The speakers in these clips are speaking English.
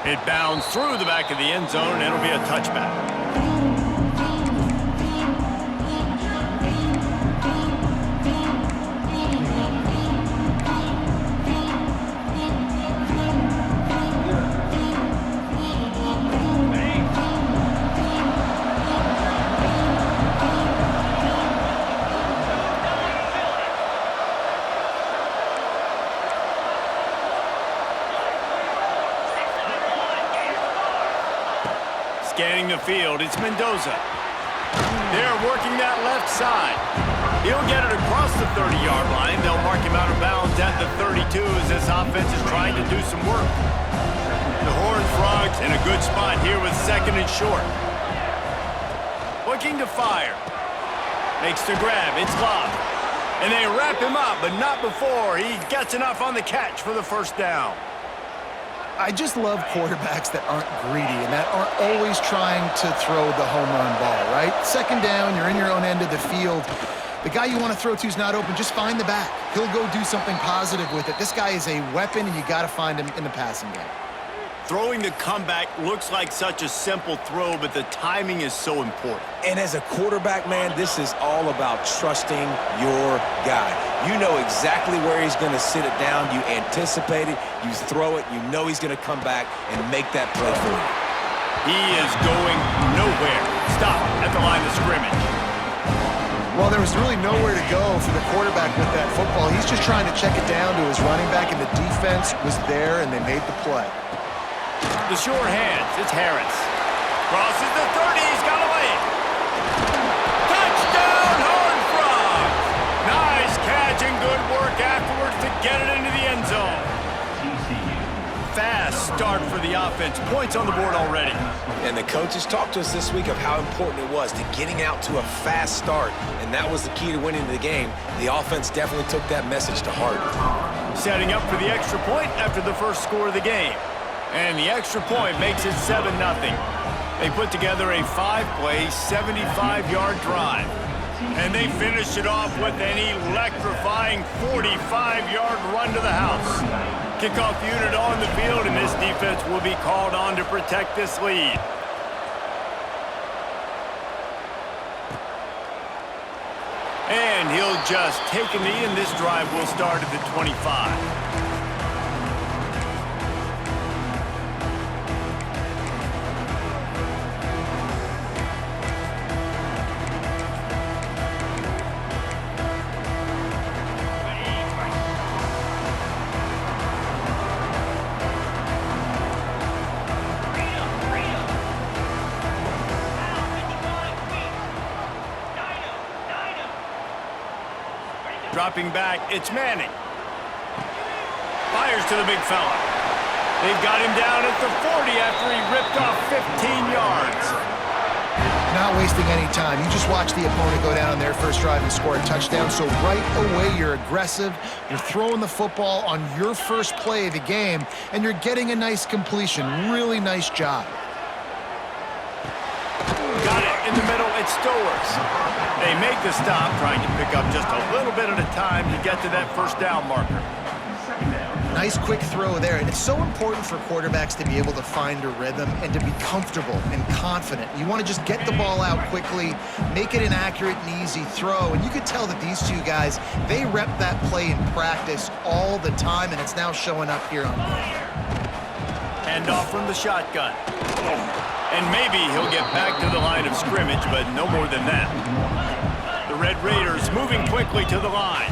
It bounds through the back of the end zone, and it'll be a touchback. Scanning the field, it's Mendoza. They're working that left side. He'll get it across the 30-yard line. They'll mark him out of bounds at the 32 as this offense is trying to do some work. The Horned Frogs in a good spot here with second and short. Looking to fire. Makes the grab. It's Love. And they wrap him up, but not before he gets enough on the catch for the first down. I just love quarterbacks that aren't greedy and that aren't always trying to throw the home run ball, right? Second down, you're in your own end of the field. The guy you want to throw to is not open. Just find the back. He'll go do something positive with it. This guy is a weapon, and you got to find him in the passing game. Throwing the comeback looks like such a simple throw, but the timing is so important. And as a quarterback, man, this is all about trusting your guy. You know exactly where he's going to sit it down. You anticipate it. You throw it. You know he's going to come back and make that play for you. He is going nowhere. Stop at the line of scrimmage. Well, there was really nowhere to go for the quarterback with that football. He's just trying to check it down to his running back, and the defense was there, and they made the play. The sure hands, it's Harris. Crosses the 30, he's got away. Touchdown, Horned Frogs! Nice catch and good work afterwards to get it into the end zone. Fast start for the offense. Points on the board already. And the coaches talked to us this week of how important it was to getting out to a fast start, and that was the key to winning the game. The offense definitely took that message to heart. Setting up for the extra point after the first score of the game. And the extra point makes it 7-0. They put together a 5-play, 75-yard drive. And they finished it off with an electrifying 45-yard run to the house. Kickoff unit on the field, and this defense will be called on to protect this lead. And he'll just take a knee, and this drive will start at the 25. Dropping back, it's Manning. Fires to the big fella. They've got him down at the 40 after he ripped off 15 yards. Not wasting any time. You just watch the opponent go down on their first drive and score a touchdown. So right away, you're aggressive. You're throwing the football on your first play of the game, and you're getting a nice completion. Really nice job. Got it in the middle, it's Stowers. They make the stop, trying to pick up just a little bit at a time to get to that first down marker. Nice quick throw there, and it's so important for quarterbacks to be able to find a rhythm and to be comfortable and confident. You want to just get the ball out quickly, make it an accurate and easy throw, and you could tell that these two guys, they rep that play in practice all the time, and it's now showing up here on game. Hand off from the shotgun. And maybe he'll get back to the line of scrimmage, but no more than that. The Red Raiders moving quickly to the line.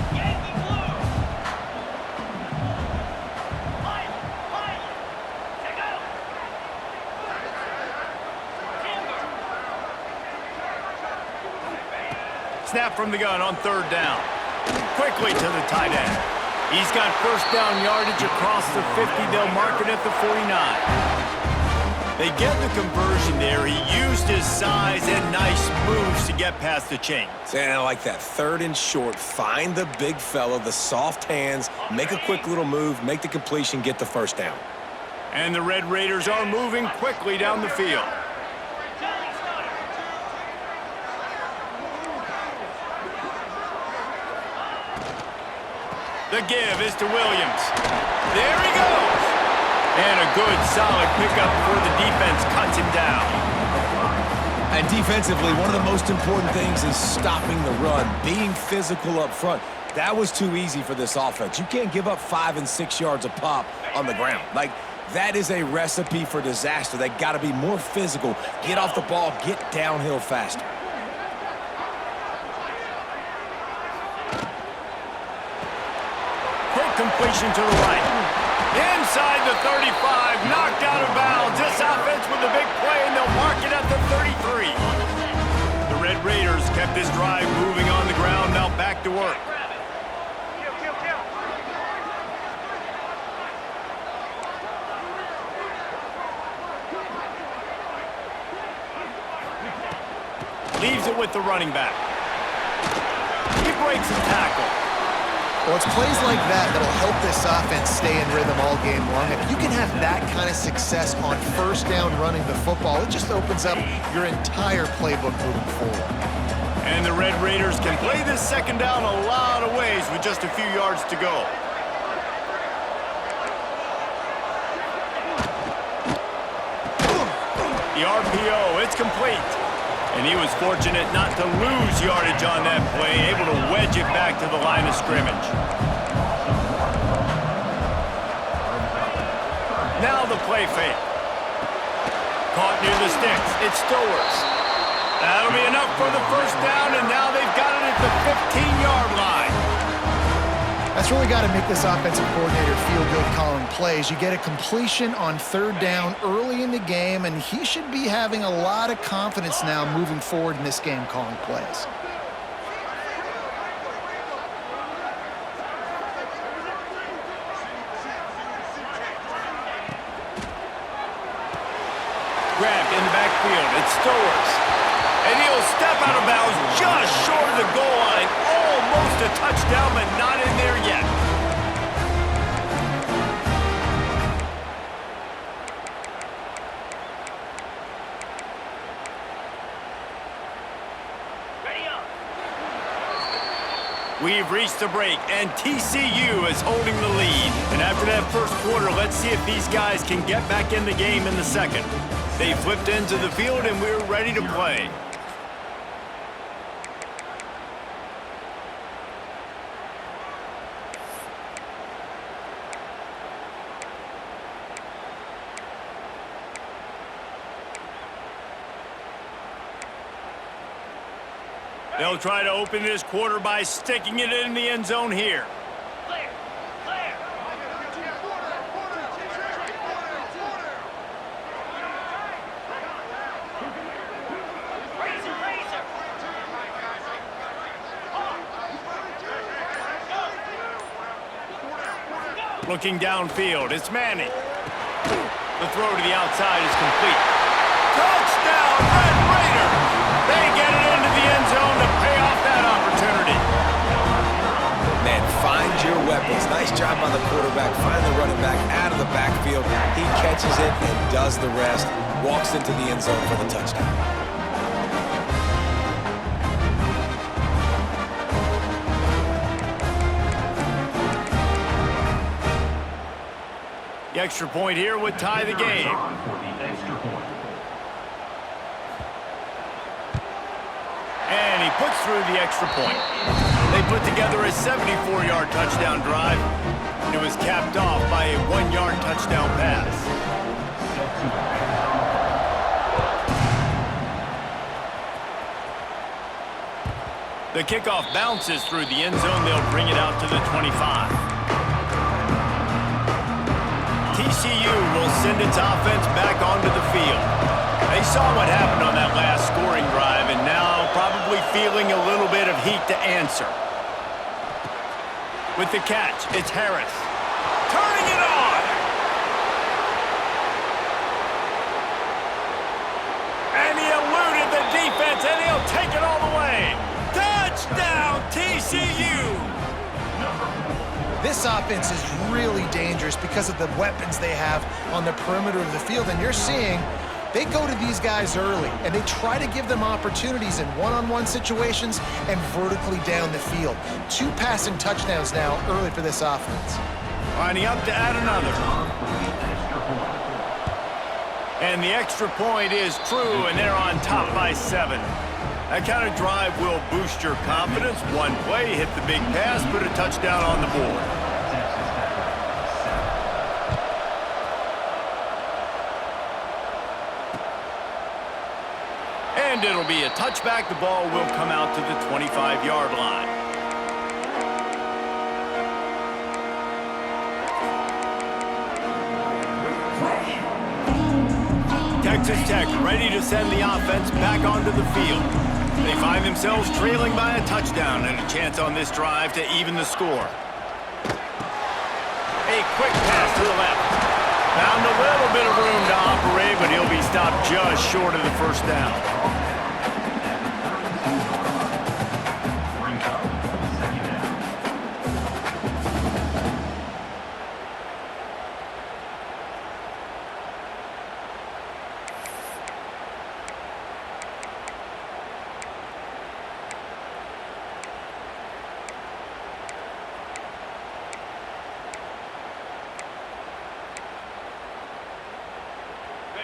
Snap from the gun on third down. Quickly to the tight end. He's got first down yardage across the 50. They'll mark it at the 49. They get the conversion there. He used his size and nice moves to get past the chains. And I like that. Third and short. Find the big fella, the soft hands, make a quick little move, make the completion, get the first down. And the Red Raiders are moving quickly down the field. The give is to Williams. There he goes. And a good, solid pickup before the defense cuts him down. And defensively, one of the most important things is stopping the run, being physical up front. That was too easy for this offense. You can't give up 5 and 6 yards a pop on the ground. Like, that is a recipe for disaster. They got to be more physical, get off the ball, get downhill faster. Quick completion to the right. Inside the 35, knocked out of bounds. This offense with a big play, and they'll mark it at the 33. The Red Raiders kept this drive moving on the ground, now back to work. Leaves it with the running back. He breaks a tackle. Well, it's plays like that that'll help this offense stay in rhythm all game long. If you can have that kind of success on first down running the football, it just opens up your entire playbook moving forward. And the Red Raiders can play this second down a lot of ways with just a few yards to go. The RPO, it's complete. And he was fortunate not to lose yardage on that play, able to wedge it back to the line of scrimmage. Now the play fake. Caught near the sticks. It's Stowers. That'll be enough for the first down, and now they've got it at the 15-yard line. That's really got to make this offensive coordinator feel good calling plays. You get a completion on third down early in the game, and he should be having a lot of confidence now moving forward in this game calling plays. Grabbed in the backfield. It's Stowers. And he'll step out of bounds just short of the goal line. Almost a touchdown, but not in there yet. We've reached the break, and TCU is holding the lead. And after that first quarter, let's see if these guys can get back in the game in the second. They flipped into the field, and we're ready to play. They'll try to open this quarter by sticking it in the end zone here. Clear. Clear. Looking downfield, it's Manning. The throw to the outside is complete. Touchdown, Red Raiders! They get it into the end zone to pay off that opportunity. Man, find your weapons. Nice job by the quarterback. Find the running back out of the backfield. He catches it and does the rest. Walks into the end zone for the touchdown. The extra point here would tie the game. And he puts through the extra point. They put together a 74-yard touchdown drive. It was capped off by a 1-yard touchdown pass. The kickoff bounces through the end zone. They'll bring it out to the 25. TCU will send its offense back onto the field. They saw what happened on that last scoring drive, and now probably feeling a little bit of heat to answer. With the catch, it's Harris. Turning it on! And he eluded the defense, and he'll take it all the way. Touchdown, TCU! This offense is really dangerous because of the weapons they have on the perimeter of the field. And you're seeing they go to these guys early, and they try to give them opportunities in one-on-one situations and vertically down the field. 2 passing touchdowns now early for this offense. Lining up to add another. And the extra point is true, and they're on top by 7. That kind of drive will boost your confidence. One play, hit the big pass, put a touchdown on the board. And it'll be a touchback. The ball will come out to the 25-yard line. Texas Tech ready to send the offense back onto the field. They find themselves trailing by a touchdown and a chance on this drive to even the score. A quick pass to the left. Found a little bit of room to operate, but he'll be stopped just short of the first down.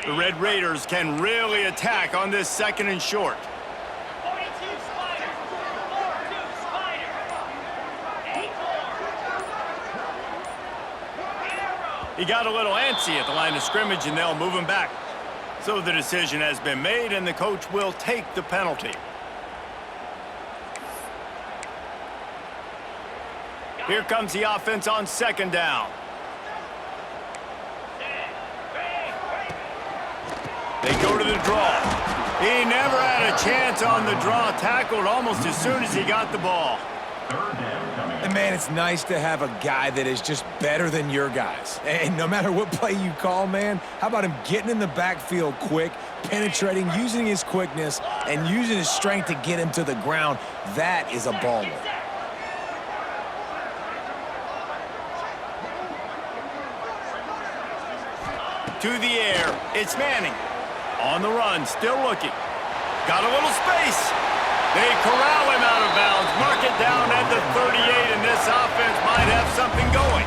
The Red Raiders can really attack on this 2nd and short. 42 Spider. 42 Spider. 8-4. He got a little antsy at the line of scrimmage, and they'll move him back. So the decision has been made, and the coach will take the penalty. Here comes the offense on 2nd down. They go to the draw. He never had a chance on the draw. Tackled almost as soon as he got the ball. And man, it's nice to have a guy that is just better than your guys. And no matter what play you call, man, how about him getting in the backfield quick, penetrating, using his quickness, and using his strength to get him to the ground. That is a baller. To the air, it's Manning. On the run, still looking. Got a little space. They corral him out of bounds, mark it down at the 38, and this offense might have something going.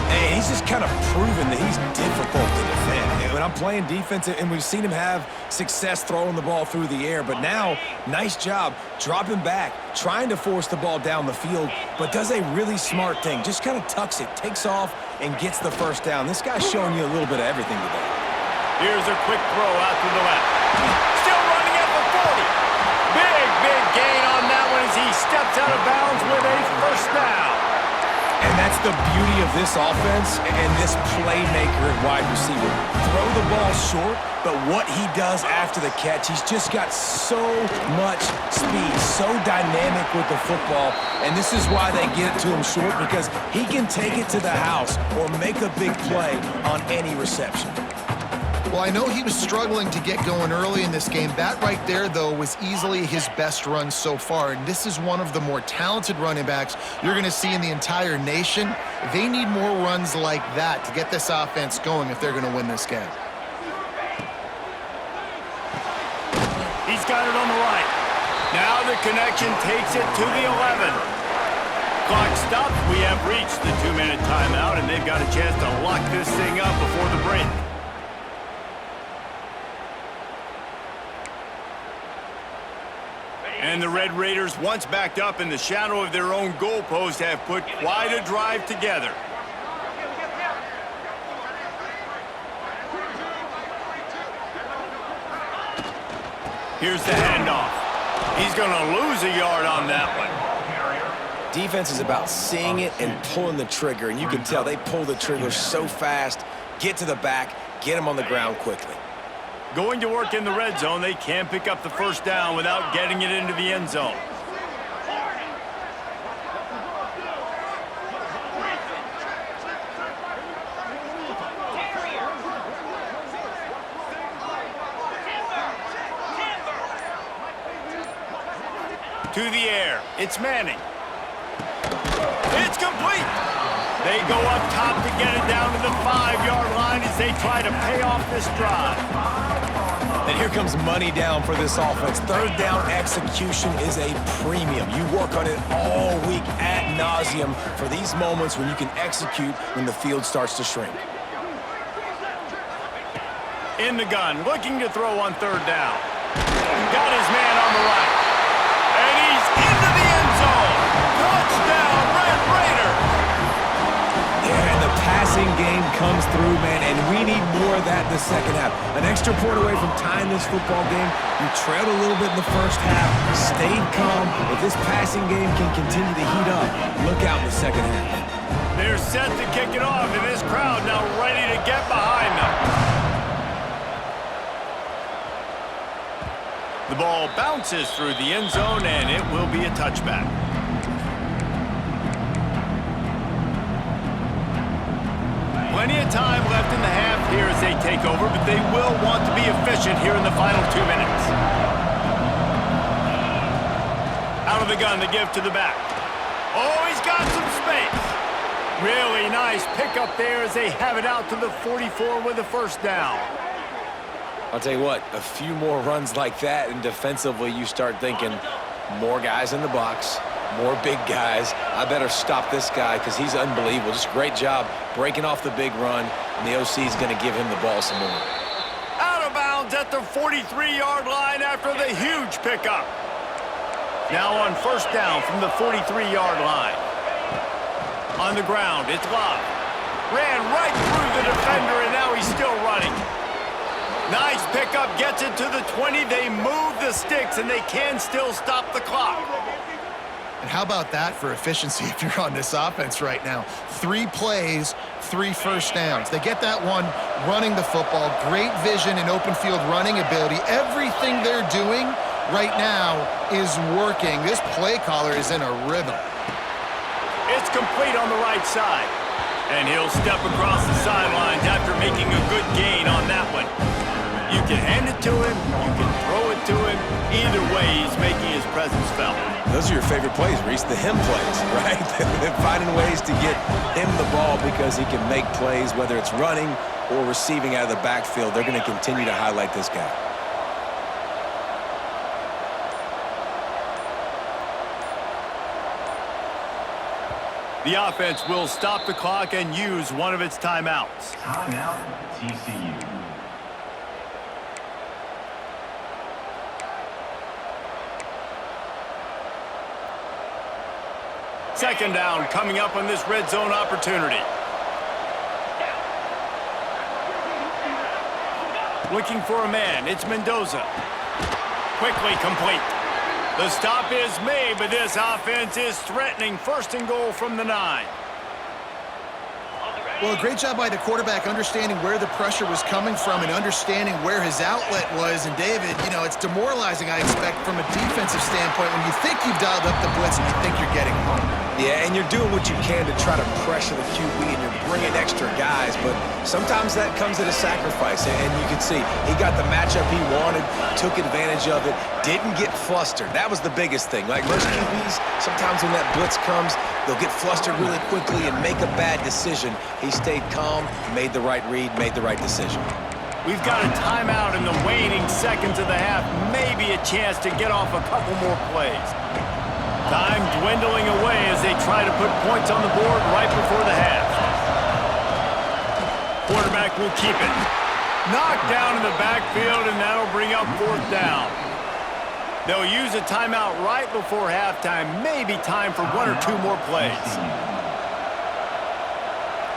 Hey, he's just kind of proven that he's difficult to defend. When I'm playing defense, and we've seen him have success throwing the ball through the air, but now, nice job dropping back, trying to force the ball down the field, but does a really smart thing. Just kind of tucks it, takes off, and gets the first down. This guy's showing you a little bit of everything today. Here's a quick throw out to the left. Still running at the 40. Big gain on that one as he steps out of bounds with a first down. And that's the beauty of this offense and this playmaker at wide receiver. Throw the ball short, but what he does after the catch, he's just got so much speed, so dynamic with the football, and this is why they get it to him short, because he can take it to the house or make a big play on any reception. Well, I know he was struggling to get going early in this game. That right there, though, was easily his best run so far. And this is one of the more talented running backs you're going to see in the entire nation. They need more runs like that to get this offense going if they're going to win this game. He's got it on the right. Now the connection takes it to the 11. Clock stops. We have reached the 2-minute timeout, and they've got a chance to lock this thing up before the break. And the Red Raiders, once backed up in the shadow of their own goalpost, have put quite a drive together. Here's the handoff. He's going to lose a yard on that one. Defense is about seeing it and pulling the trigger, and you can tell they pull the trigger so fast, get to the back, get him on the ground quickly. Going to work in the red zone, they can't pick up the first down without getting it into the end zone. To the air, it's Manning. It's complete. They go up top to get it down to the 5-yard line as they try to pay off this drive. And here comes money down for this offense. Third down execution is a premium. You work on it all week ad nauseum for these moments when you can execute when the field starts to shrink. In the gun, looking to throw on third down. Got his man on the right. And he's into the end zone. Touchdown, Red Raiders. Yeah, and the passing game comes through, man, and we need more of that in the second half. An extra point away from tying this football game. You trailed a little bit in the first half, stayed calm. If this passing game can continue to heat up, look out in the second half. They're set to kick it off, and this crowd now ready to get behind them. The ball bounces through the end zone, and it will be a touchback. Plenty of time left in the half here as they take over, but they will want to be efficient here in the final 2 minutes. Out of the gun, the give to the back. Oh, he's got some space. Really nice pickup there as they have it out to the 44 with a first down. I'll tell you what, a few more runs like that, and defensively you start thinking more guys in the box, more big guys. I better stop this guy because he's unbelievable. Just a great job breaking off the big run, and the OC is going to give him the ball some more. Out of bounds at the 43-yard line after the huge pickup. Now on first down from the 43-yard line. On the ground, it's Love. Ran right through the defender, and now he's still running. Nice pickup, gets it to the 20. They move the sticks, and they can still stop the clock. And how about that for efficiency if you're on this offense right now? 3 plays, 3 first downs. They get that one running the football. Great vision and open field running ability. Everything they're doing right now is working. This play caller is in a rhythm. It's complete on the right side. And he'll step across the sidelines after making a good gain on that one. You can hand it to him, you can throw it to him. Either way, he's making his presence felt. Those are your favorite plays, Reese, the him plays, right? They're finding ways to get him the ball because he can make plays, whether it's running or receiving out of the backfield. They're going to continue to highlight this guy. The offense will stop the clock and use one of its timeouts. Timeout, TCU. Second down coming up on this red zone opportunity. Looking for a man, it's Mendoza. Quickly complete. The stop is made, but this offense is threatening. First and goal from the 9. Well, a great job by the quarterback understanding where the pressure was coming from and understanding where his outlet was. And David, you know, it's demoralizing, I expect, from a defensive standpoint when you think you've dialed up the blitz and you think you're getting home. Yeah, and you're doing what you can to try to pressure the QB, and you're bringing extra guys, but sometimes that comes at a sacrifice, and you can see he got the matchup he wanted, took advantage of it, didn't get flustered. That was the biggest thing. Like most QBs, sometimes when that blitz comes, they'll get flustered really quickly and make a bad decision. He stayed calm, made the right read, made the right decision. We've got a timeout in the waning seconds of the half. Maybe a chance to get off a couple more plays. Time dwindling away as they try to put points on the board right before the half. Quarterback will keep it. Knocked down in the backfield, and that'll bring up fourth down. They'll use a timeout right before halftime. Maybe time for 1 or 2 more plays.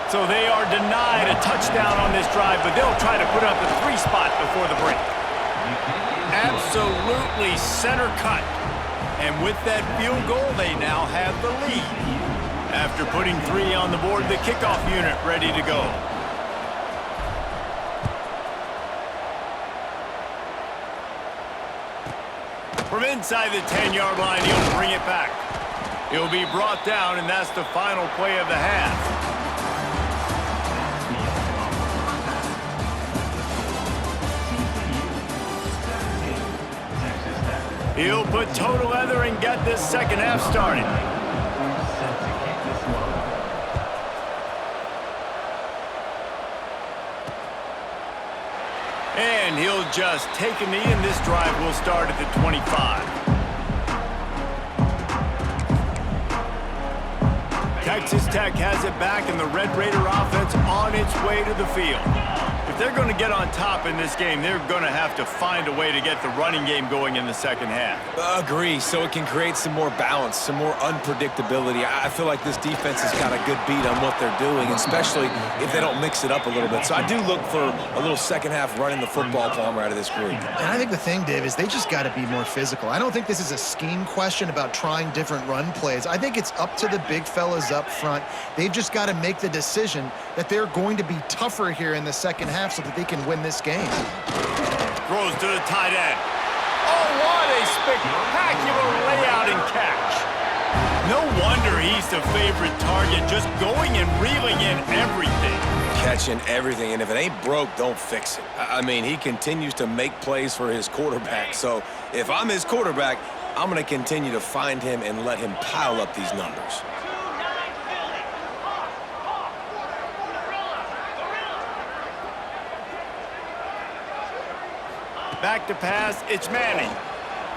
So they are denied a touchdown on this drive, but they'll try to put up a 3 spot before the break. Absolutely center cut. And with that field goal, they now have the lead. After putting 3 on the board, the kickoff unit ready to go. From inside the 10-yard line, he'll bring it back. He'll be brought down, and that's the final play of the half. He'll put toe to leather and get this second half started. And he'll just take a knee, and this drive will start at the 25. Texas Tech has it back, and the Red Raider offense on its way to the field. If they're going to get on top in this game, they're going to have to find a way to get the running game going in the second half. Agree, so it can create some more balance, some more unpredictability. I feel like this defense has got a good beat on what they're doing, especially if they don't mix it up a little bit. So I do look for a little second half running the football Palmer out of this group. And I think the thing, Dave, is they just got to be more physical. I don't think this is a scheme question about trying different run plays. I think it's up to the big fellas up front. They've just got to make the decision that they're going to be tougher here in the second half so that they can win this game. Throws to the tight end. Oh, what a spectacular layout and catch. No wonder he's the favorite target, just going and reeling in everything. Catching everything, and if it ain't broke, don't fix it. I mean, he continues to make plays for his quarterback, so if I'm his quarterback, I'm going to continue to find him and let him pile up these numbers. Back to pass, it's Manning.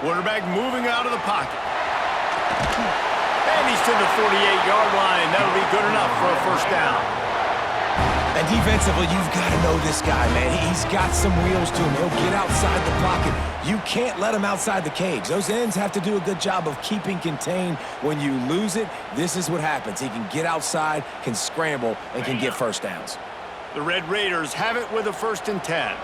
Quarterback moving out of the pocket. And he's to the 48-yard line. That'll be good enough for a first down. And defensively, you've got to know this guy, man. He's got some wheels to him. He'll get outside the pocket. You can't let him outside the cage. Those ends have to do a good job of keeping contained. When you lose it, this is what happens. He can get outside, can scramble, and can get first downs. The Red Raiders have it with a 1st and 10.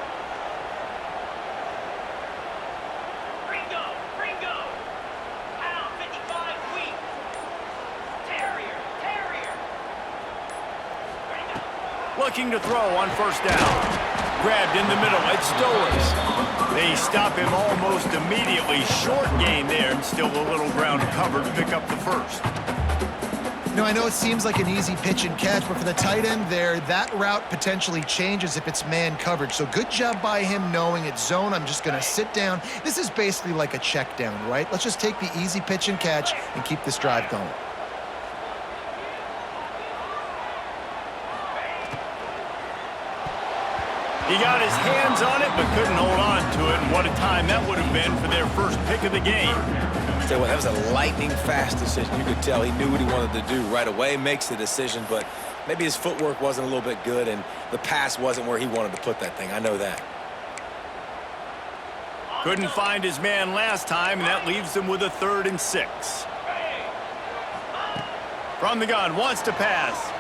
Looking to throw on first down. Grabbed in the middle. It's Stowers. They stop him almost immediately. Short gain there, and still a little ground covered to pick up the first. No, I know it seems like an easy pitch and catch, but for the tight end there, that route potentially changes if it's man coverage. So good job by him knowing it's zone. I'm just going to sit down. This is basically like a check down, right? Let's just take the easy pitch and catch and keep this drive going. He got his hands on it, but couldn't hold on to it. And what a time that would have been for their first pick of the game. Tell you what, that was a lightning-fast decision. You could tell he knew what he wanted to do right away, makes the decision, but maybe his footwork wasn't a little bit good, and the pass wasn't where he wanted to put that thing. I know that. Couldn't find his man last time, and that leaves him with a 3rd and 6. From the gun, wants to pass.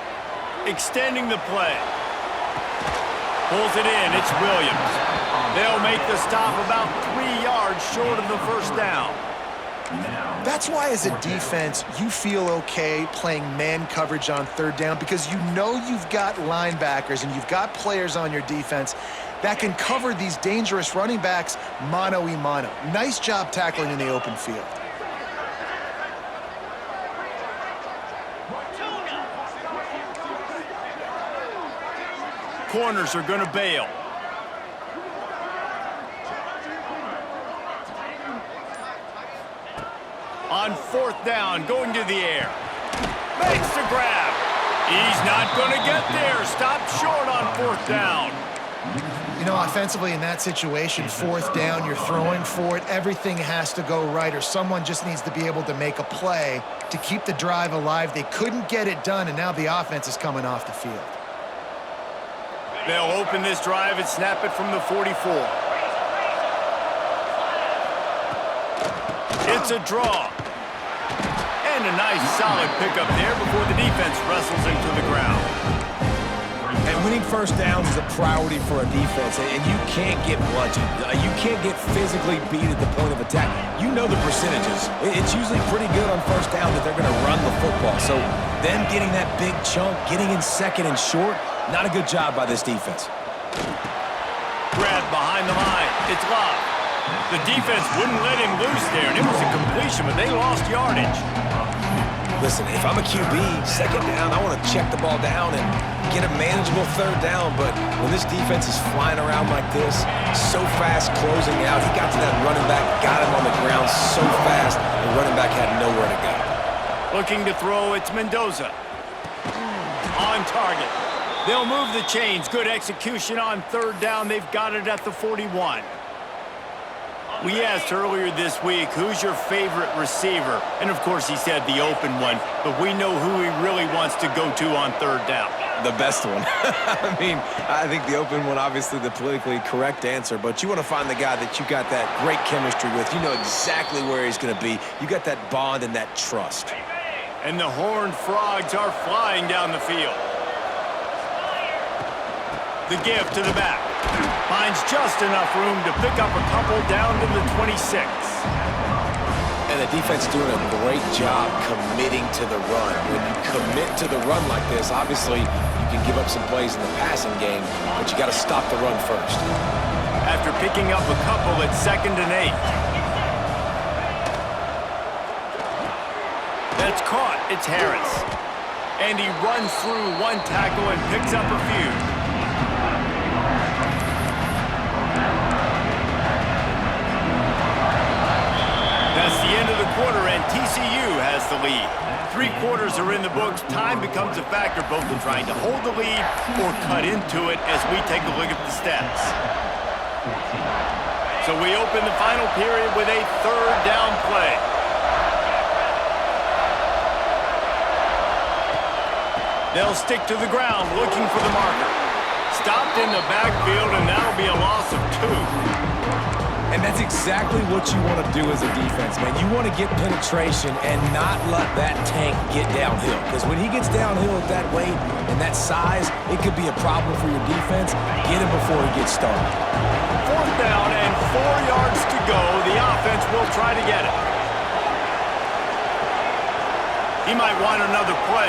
Extending the play. Pulls it in, it's Williams. They'll make the stop about 3 yards short of the first down. That's why as a defense, you feel okay playing man coverage on 3rd down because you know you've got linebackers and you've got players on your defense that can cover these dangerous running backs mano-a-mano. Nice job tackling in the open field. Corners are going to bail. On 4th down, going to the air. Makes the grab. He's not going to get there. Stopped short on 4th down. You know, offensively in that situation, 4th down, you're throwing for it. Everything has to go right, or someone just needs to be able to make a play to keep the drive alive. They couldn't get it done, and now the offense is coming off the field. They'll open this drive and snap it from the 44. It's a draw. And a nice solid pickup there before the defense wrestles him to the ground. And winning first downs is a priority for a defense, and you can't get bludgeoned. You can't get physically beat at the point of attack. You know the percentages. It's usually pretty good on first down that they're going to run the football. So them getting that big chunk, getting in 2nd and short, not a good job by this defense. Grab behind the line. It's Love. The defense wouldn't let him loose there, and it was a completion, but they lost yardage. Listen, if I'm a QB, 2nd down, I want to check the ball down and get a manageable 3rd down, but when this defense is flying around like this, so fast closing out, he got to that running back, got him on the ground so fast, the running back had nowhere to go. Looking to throw, it's Mendoza. On target. They'll move the chains. Good execution on 3rd down. They've got it at the 41. We asked earlier this week, who's your favorite receiver? And, of course, he said the open one, but we know who he really wants to go to on 3rd down. The best one. I mean, I think the open one, obviously the politically correct answer, but you want to find the guy that you got that great chemistry with. You know exactly where he's going to be. You got that bond and that trust. And the Horned Frogs are flying down the field. The give to the back. Finds just enough room to pick up a couple down to the 26. And the defense doing a great job committing to the run. When you commit to the run like this, obviously you can give up some plays in the passing game, but you got to stop the run first. After picking up a couple at 2nd and 8. That's caught. It's Harris. And he runs through one tackle and picks up a few. That's the end of the quarter, and TCU has the lead. 3 quarters are in the books. Time becomes a factor both in trying to hold the lead or cut into it as we take a look at the stats. So we open the final period with a 3rd down play. They'll stick to the ground looking for the marker. Stopped in the backfield, and that'll be a loss of 2. And that's exactly what you want to do as a defense, man. You want to get penetration and not let that tank get downhill. Because when he gets downhill at that weight and that size, it could be a problem for your defense. Get him before he gets started. 4th down and 4 yards to go. The offense will try to get it. He might want another play.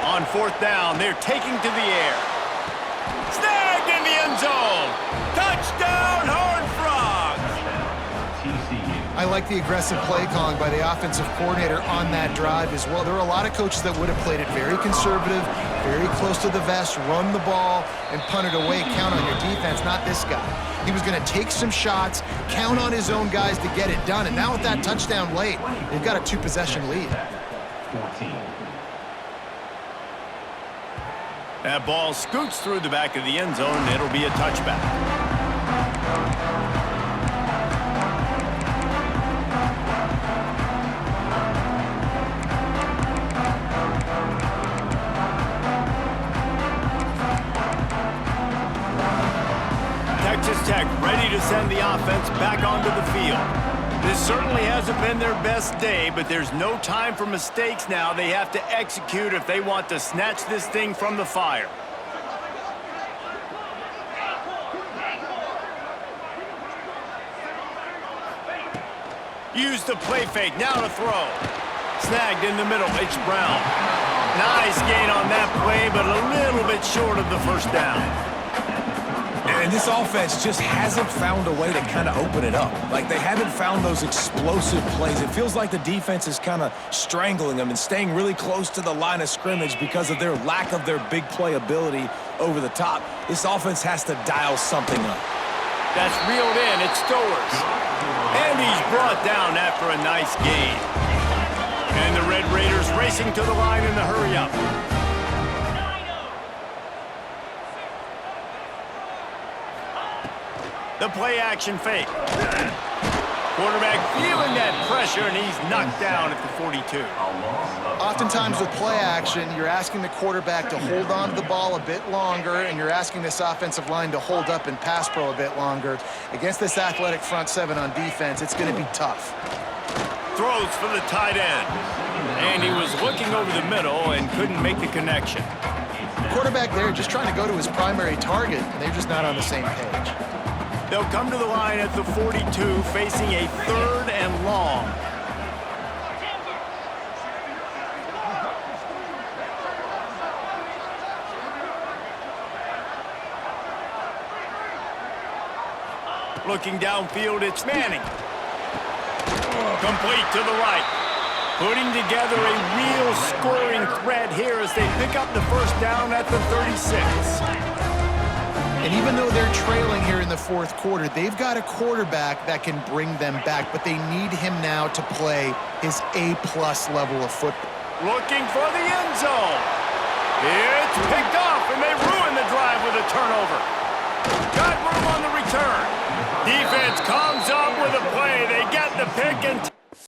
On 4th down, they're taking to the air. Snagged in the end zone. Touchdown, Horned Frogs. TCU. I like the aggressive play calling by the offensive coordinator on that drive as well. There are a lot of coaches that would have played it very conservative, very close to the vest, run the ball, and punt it away. Count on your defense, not this guy. He was going to take some shots, count on his own guys to get it done. And now with that touchdown late, they've got a 2-possession lead. 14. That ball scoots through the back of the end zone, and it'll be a touchback. Texas Tech ready to send the offense back onto the field. This certainly hasn't been their best day, but there's no time for mistakes now. They have to execute if they want to snatch this thing from the fire. Use the play fake, now to throw. Snagged in the middle, it's Brown. Nice gain on that play, but a little bit short of the 1st down. And this offense just hasn't found a way to kind of open it up. Like, they haven't found those explosive plays. It feels like the defense is kind of strangling them and staying really close to the line of scrimmage because of their lack of their big play ability over the top. This offense has to dial something up. That's reeled in, it's Stowers. And he's brought down after a nice gain. And the Red Raiders racing to the line in the hurry-up. The play-action fake. Quarterback feeling that pressure, and he's knocked down at the 42. Oftentimes with play action, you're asking the quarterback to hold on to the ball a bit longer, and you're asking this offensive line to hold up and pass pro a bit longer. Against this athletic front 7 on defense, it's going to be tough. Throws for the tight end. And he was looking over the middle and couldn't make the connection. The quarterback there just trying to go to his primary target, and they're just not on the same page. They'll come to the line at the 42, facing a 3rd and long. Looking downfield, it's Manning. Complete to the right. Putting together a real scoring threat here as they pick up the 1st down at the 36. And even though they're trailing here in the 4th quarter, they've got a quarterback that can bring them back, but they need him now to play his A-plus level of football. Looking for the end zone. It's picked off, and they ruin the drive with a turnover. Got room on the return. Defense comes up with a play. They get the pick and